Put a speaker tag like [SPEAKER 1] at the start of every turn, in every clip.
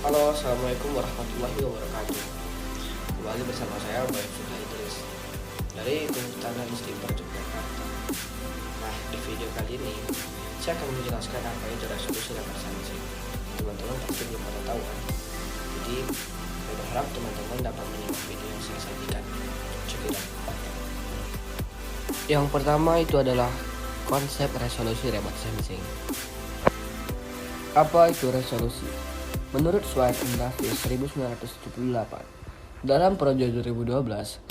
[SPEAKER 1] Halo, assalamualaikum warahmatullahi wabarakatuh. Kembali bersama saya Bayu Sudah Idris dari Kehutanan Istighfar Yogyakarta. Nah, di video kali ini saya akan menjelaskan apa itu resolusi remote sensing. Teman-teman pasti belum pada tahu kan? Jadi, saya berharap teman-teman dapat menyimak video yang saya sajikan. Check it out. Yang pertama itu adalah konsep resolusi remote sensing. Apa itu resolusi? Menurut Swire and Davis 1978, dalam proyek 2012,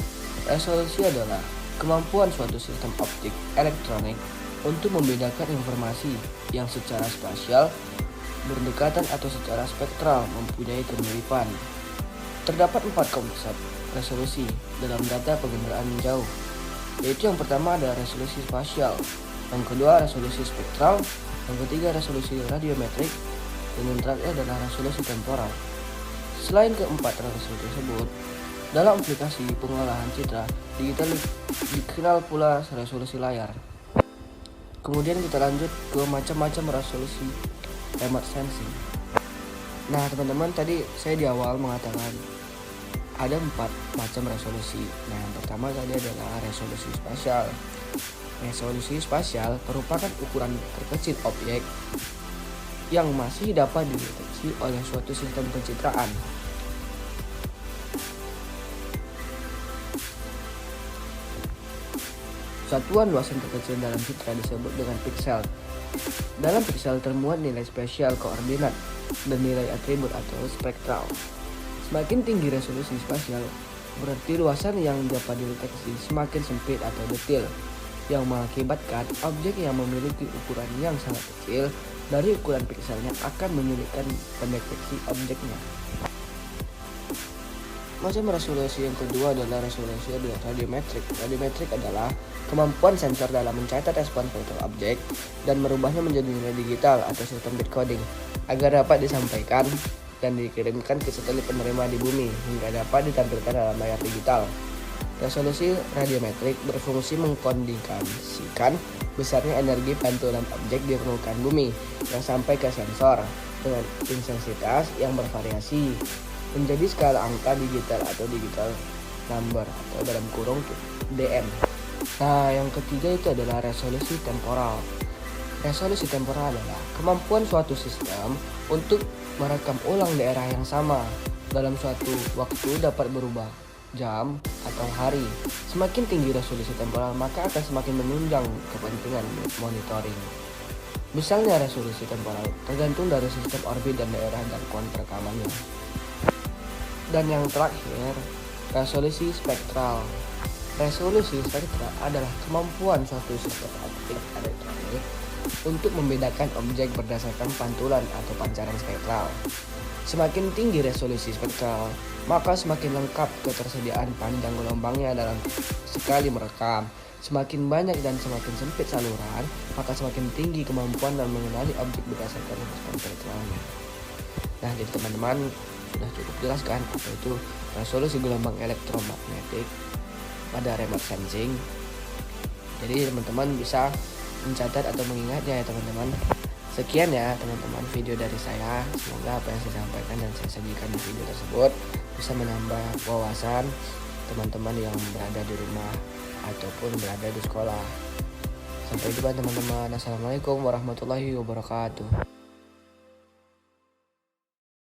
[SPEAKER 1] resolusi adalah kemampuan suatu sistem optik elektronik untuk membedakan informasi yang secara spasial, berdekatan atau secara spektral mempunyai kemiripan. Terdapat 4 konsep resolusi dalam data pengenderaan jauh, yaitu yang pertama adalah resolusi spasial, yang kedua resolusi spektral, yang ketiga resolusi radiometrik, dan yang terakhir adalah resolusi temporal. Selain keempat resolusi tersebut, dalam aplikasi pengolahan citra digital dikenal pula resolusi layar. Kemudian kita lanjut ke macam-macam resolusi remote sensing. Nah teman-teman, tadi saya di awal mengatakan ada 4 macam resolusi. Nah yang pertama tadi adalah resolusi spasial. Resolusi spasial merupakan ukuran terkecil objek yang masih dapat dideteksi oleh suatu sistem pencitraan. Satuan luasan terkecil dalam citra disebut dengan piksel. Dalam piksel termuat nilai spesial koordinat dan nilai atribut atau spektral. Semakin tinggi resolusi spasial, berarti luasan yang dapat dideteksi semakin sempit atau detil, yang mengakibatkan objek yang memiliki ukuran yang sangat kecil dari ukuran pikselnya akan menyulitkan pendeteksi objeknya. Macam resolusi yang kedua adalah resolusi radiometrik. Radiometrik adalah kemampuan sensor dalam mencatat respon vektor objek dan merubahnya menjadi nilai digital atau sistem bit coding agar dapat disampaikan dan dikirimkan ke satelit penerima di bumi hingga dapat ditampilkan dalam layar digital. Resolusi radiometrik berfungsi mengkondisikan besarnya energi pantulan objek di permukaan bumi yang sampai ke sensor dengan intensitas yang bervariasi menjadi skala angka digital atau digital number atau dalam kurung DM. Nah, yang ketiga itu adalah resolusi temporal. Resolusi temporal adalah kemampuan suatu sistem untuk merekam ulang daerah yang sama dalam suatu waktu dapat berubah jam atau hari. Semakin tinggi resolusi temporal, maka akan semakin menunjang kepentingan monitoring. Misalnya resolusi temporal tergantung dari sistem orbit dan daerah jangkauan rekamannya. Dan yang terakhir, resolusi spektral. Resolusi spektral adalah kemampuan suatu sistem optik elektronik untuk membedakan objek berdasarkan pantulan atau pancaran spektral. Semakin tinggi resolusi spektral, maka semakin lengkap ketersediaan panjang gelombangnya dalam sekali merekam. Semakin banyak dan semakin sempit saluran, maka semakin tinggi kemampuan dalam mengenali objek berdasarkan respon spektralnya. Nah, jadi teman-teman sudah cukup jelas kan apa itu resolusi gelombang elektromagnetik pada remote sensing. Jadi teman-teman bisa mencatat atau mengingatnya ya teman-teman. Sekian ya teman-teman video dari saya. Semoga apa yang saya sampaikan dan saya sajikan di video tersebut bisa menambah wawasan teman-teman yang berada di rumah ataupun berada di sekolah. Sampai jumpa teman-teman. Assalamualaikum warahmatullahi wabarakatuh.